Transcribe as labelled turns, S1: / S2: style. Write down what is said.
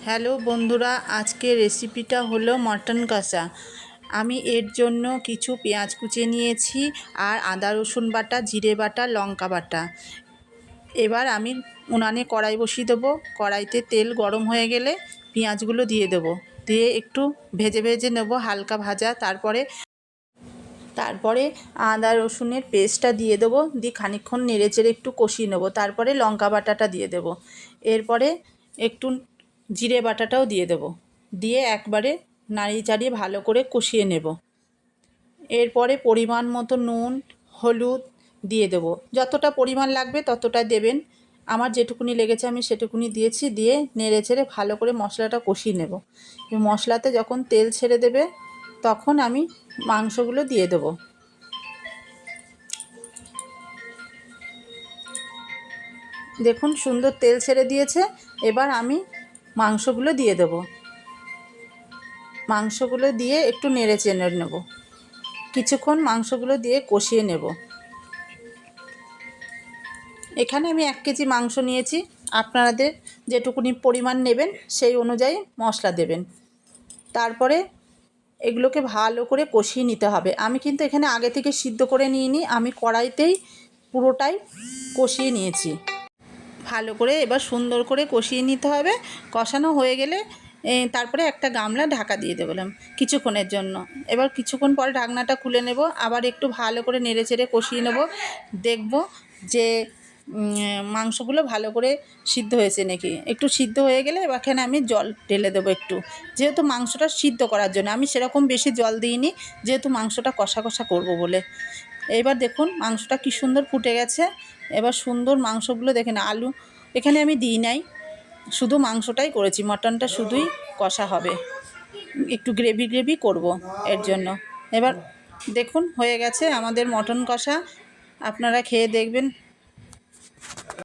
S1: Hello বন্ধুরা, আজকে রেসিপিটা হলো মটন কষা। আমি এর জন্য কিছু পেঁয়াজ কুচিয়ে নিয়েছি আর আদা রসুন বাটা, জিরে বাটা, লঙ্কা বাটা। এবার আমি উনানে কড়াই বসিয়ে দেবো। কড়াইতে তেল গরম হয়ে গেলে পেঁয়াজগুলো দিয়ে দেবো, দিয়ে একটু ভেজে ভেজে নেব, হালকা ভাজা। তারপরে আদা রসুনের পেস্টটা দিয়ে দেবো, দিয়ে খানিকক্ষণ নেড়েচেড়ে একটু কষিয়ে নেব। তারপরে লঙ্কা বাটাটা দিয়ে দেবো, এরপরে একটু জিরে বাটাটাও দিয়ে দেবো, দিয়ে একবারে নাড়িয়ে চাড়িয়ে ভালো করে কষিয়ে নেব। এরপরে পরিমাণ মতো নুন, হলুদ দিয়ে দেবো, যতটা পরিমাণ লাগবে ততটা দেবেন। আমার যেটুকুনি লেগেছে আমি সেটুকুনি দিয়েছি, দিয়ে নেড়ে চেড়ে ভালো করে মশলাটা কষিয়ে নেব। মশলাতে যখন তেল ছেড়ে দেবে তখন আমি মাংসগুলো দিয়ে দেবো। দেখুন সুন্দর তেল ছেড়ে দিয়েছে। এবার আমি মাংসগুলো দিয়ে দেবো। মাংসগুলো দিয়ে একটু নেড়ে চেড়ে নেব, কিছুক্ষণ মাংসগুলো দিয়ে কষিয়ে নেব। এখানে আমি 1 কেজি মাংস নিয়েছি, আপনাদের যেটুকুনি পরিমাণ নেবেন সেই অনুযায়ী মশলা দেবেন। তারপরে এগুলোকে ভালো করে কষিয়ে নিতে হবে। আমি কিন্তু এখানে আগে থেকে সিদ্ধ করে নিইনি, আমি কড়াইতেই পুরোটাই কষিয়ে নিয়েছি ভালো করে। এবার সুন্দর করে কষিয়ে নিতে হবে। কষানো হয়ে গেলে তারপরে একটা গামলা ঢাকা দিয়ে দেবলাম কিছুক্ষণের জন্য। এবার কিছুক্ষণ পরে ঢাকনাটা খুলে নেব, আবার একটু ভালো করে নেড়ে চেড়ে কষিয়ে নেব। দেখব যে মাংসগুলো ভালো করে সিদ্ধ হয়েছে নাকি। একটু সিদ্ধ হয়ে গেলে এখানে আমি জল ঢেলে দেবো একটু, যেহেতু মাংসটা সিদ্ধ করার জন্য। আমি সেরকম বেশি জল দিইনি, যেহেতু মাংসটা কষা কষা করব বলে। এবার দেখুন মাংসটা কি সুন্দর ফুটে গেছে। এবার সুন্দর মাংসগুলো দেখেন, আলু এখানে আমি দিই নাই, শুধু মাংসটাই করেছি। মটনটা শুধুই কষা হবে, একটু গ্রেভি গ্রেভি করব এর জন্য। এবার দেখুন হয়ে গেছে আমাদের মটন কষা। আপনারা খেয়ে দেখবেন